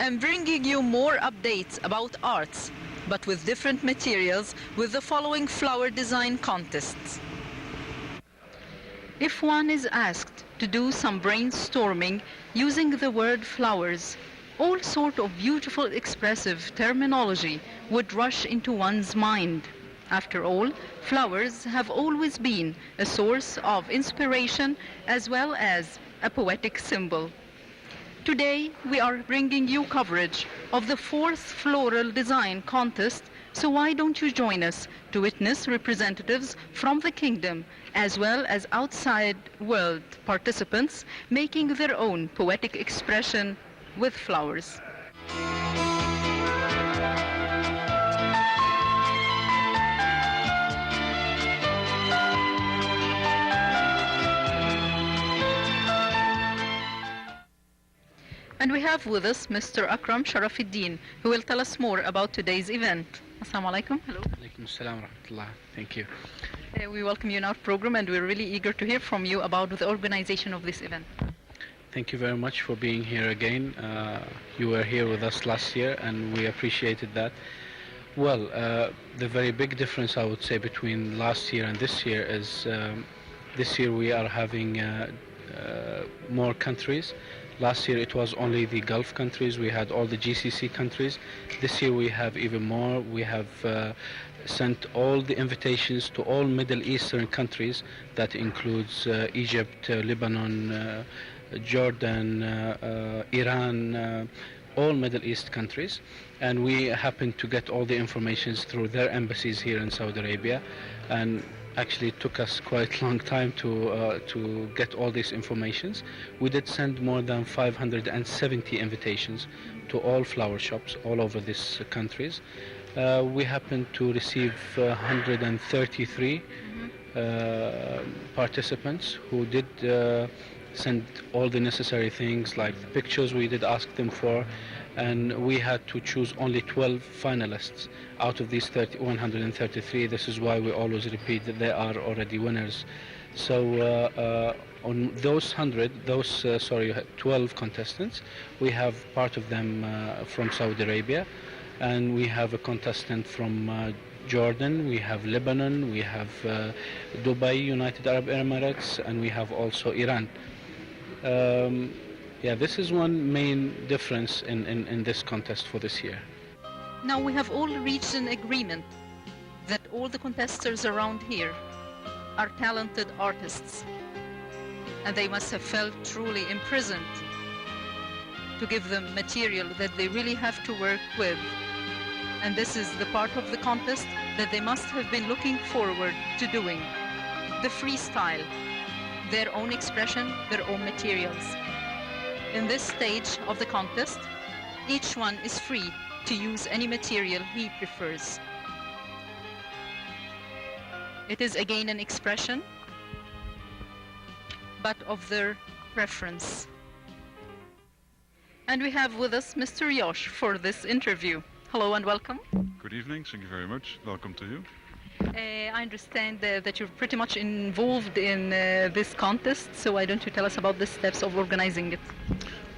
and bringing you more updates about arts, but with different materials, with the following flower design contests. If one is asked to do some brainstorming using the word flowers, all sort of beautiful expressive terminology would rush into one's mind. After all, flowers have always been a source of inspiration as well as a poetic symbol. Today, we are bringing you coverage of the 4th Floral Design Contest, so why don't you join us to witness representatives from the kingdom as well as outside world participants making their own poetic expression with flowers. And we have with us Mr. Akram Sharafuddin, who will tell us more about today's event. Assalamu alaikum. Hello. Alaikum assalam wa rahmatullah. Thank you. We welcome you in our program, and we're really eager to hear from you about the organization of this event. Thank you very much for being here again. You were here with us last year, and we appreciated that. Well, the very big difference, I would say, between last year and this year is this year we are having more countries. Last year it was only the Gulf countries. We had all the GCC countries. This year we have even more. We have sent all the invitations to all Middle Eastern countries. That includes Egypt, Lebanon, Jordan, Iran, all Middle East countries. And we happened to get all the informations through their embassies here in Saudi Arabia. And actually it took us quite a long time to get all these informations. We did send more than 570 invitations to all flower shops all over these countries. We happened to receive 133 participants who did send all the necessary things like the pictures we did ask them for, and we had to choose only 12 finalists out of these 133. This is why we always repeat that they are already winners. So on those 12 contestants, we have part of them from Saudi Arabia, and we have a contestant from Jordan, we have Lebanon, we have Dubai, United Arab Emirates, and we have also Iran. Yeah, this is one main difference in this contest for this year. Now we have all reached an agreement that all the contestants around here are talented artists, and they must have felt truly imprisoned to give them material that they really have to work with. And this is the part of the contest that they must have been looking forward to doing. The freestyle, their own expression, their own materials. In this stage of the contest, each one is free to use any material he prefers. It is again an expression, but of their preference. And we have with us Mr. Yosh for this interview. Hello and welcome. Good evening, thank you very much. Welcome to you. I understand that you're pretty much involved in this contest, so why don't you tell us about the steps of organizing it?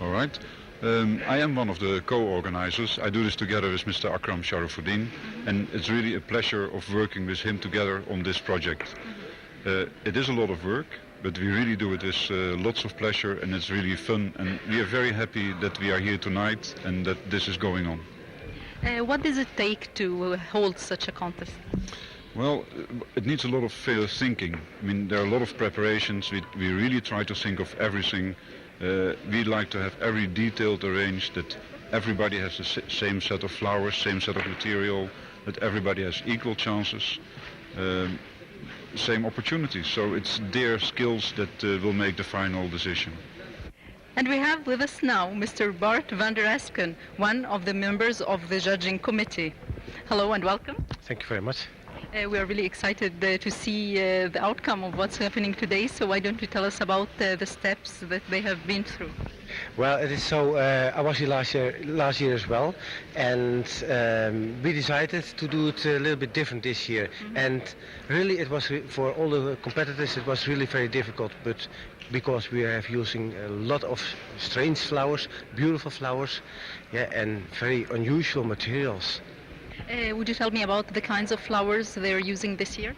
All right. I am one of the co-organizers. I do this together with Mr. Akram Sharafuddin, and it's really a pleasure of working with him together on this project. It is a lot of work, but we really do it with lots of pleasure, and it's really fun, and we are very happy that we are here tonight and that this is going on. What does it take to hold such a contest? Well, it needs a lot of thinking. I mean, there are a lot of preparations. We really try to think of everything. We like to have every detail arranged, that everybody has the same set of flowers, same set of material, that everybody has equal chances, same opportunities. So it's their skills that will make the final decision. And we have with us now Mr. Bart van der Asken, one of the members of the judging committee. Hello and welcome. Thank you very much. We are really excited to see the outcome of what's happening today, so why don't you tell us about the steps that they have been through? Well, it is so. I was here last year as well, and we decided to do it a little bit different this year. And really, it was for all the competitors. It was really very difficult, but because we are using a lot of strange flowers, beautiful flowers, yeah, and very unusual materials. Would you tell me about the kinds of flowers they're using this year?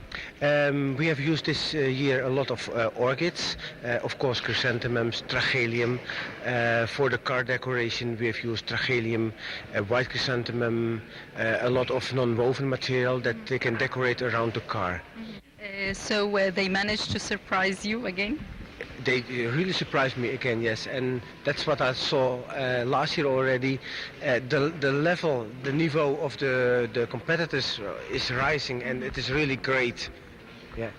We have used this year a lot of orchids, of course chrysanthemums, trachelium. For the car decoration we have used trachelium, white chrysanthemum, a lot of non-woven material that they can decorate around the car. So they managed to surprise you again? They really surprised me again, yes, and that's what I saw last year already. The level, the niveau of the competitors is rising, and it is really great. Yeah.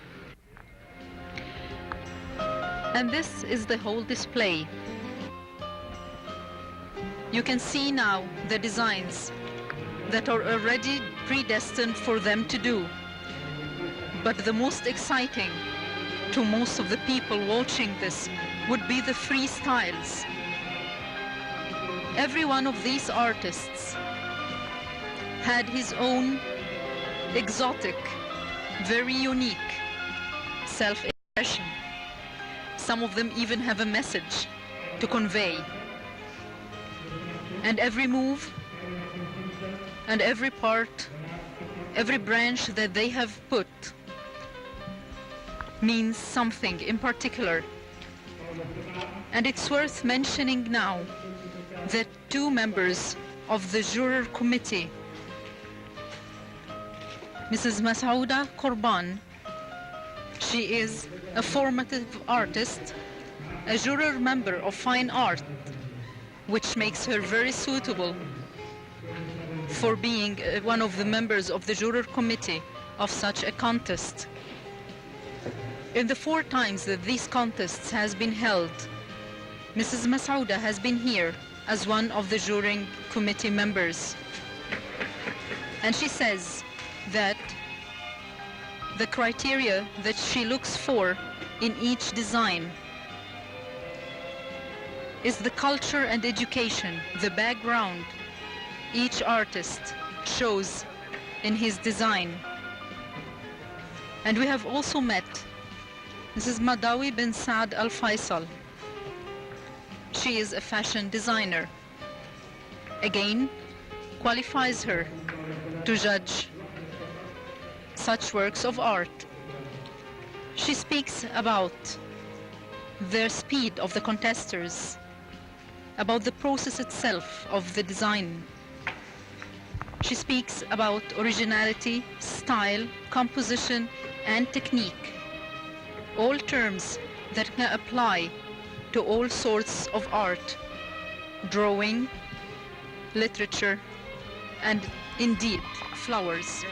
And this is the whole display. You can see now the designs that are already predestined for them to do. But the most exciting to most of the people watching this would be the freestyles. Every one of these artists had his own exotic, very unique self-expression. Some of them even have a message to convey. And every move and every part, every branch that they have put means something in particular. And it's worth mentioning now that two members of the juror committee, Mrs. Masouda Korban, she is a formative artist, a juror member of fine art, which makes her very suitable for being one of the members of the juror committee of such a contest. In the 4 times that these contests has been held, Mrs. Masouda has been here as one of the jury committee members. And she says that the criteria that she looks for in each design is the culture and education, the background each artist shows in his design. And we have also met Mrs. Madawi bin Saad Al Faisal. She is a fashion designer. Again, qualifies her to judge such works of art. She speaks about the speed of the contestants, about the process itself of the design. She speaks about originality, style, composition, and technique. All terms that can apply to all sorts of art, drawing, literature, and indeed flowers.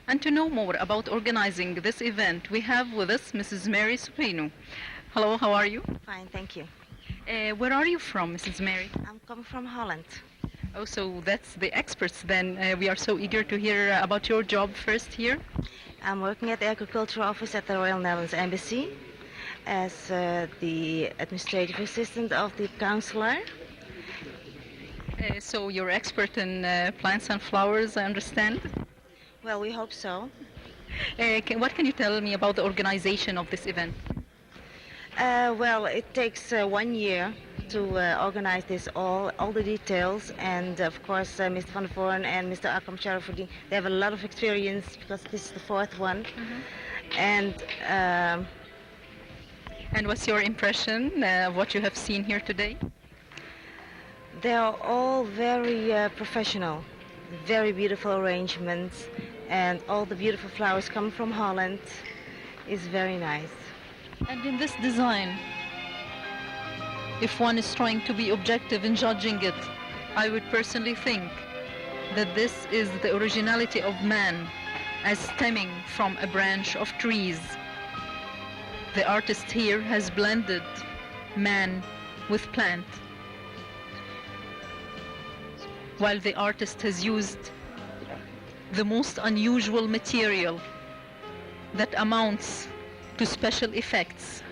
And to know more about organizing this event, we have with us Mrs. Mary Suprino. Hello, how are you? Fine, thank you. Where are you from, Mrs. Mary? I'm coming from Holland. Oh, so that's the experts then. We are so eager to hear about your job first here. I'm working at the Agricultural Office at the Royal Netherlands Embassy as the administrative assistant of the counselor. So you're expert in plants and flowers, I understand? Well, we hope so. What can you tell me about the organization of this event? Well, it takes 1 year to organize this, all the details, and of course Mr. Van der Voorn and Mr. Akram Sharafuddin, they have a lot of experience because this is the 4th one. And what's your impression of what you have seen here today? They are all very professional, very beautiful arrangements, and all the beautiful flowers come from Holland. Is very nice. And in this design, if one is trying to be objective in judging it, I would personally think that this is the originality of man as stemming from a branch of trees. The artist here has blended man with plant, while the artist has used the most unusual material that amounts to special effects.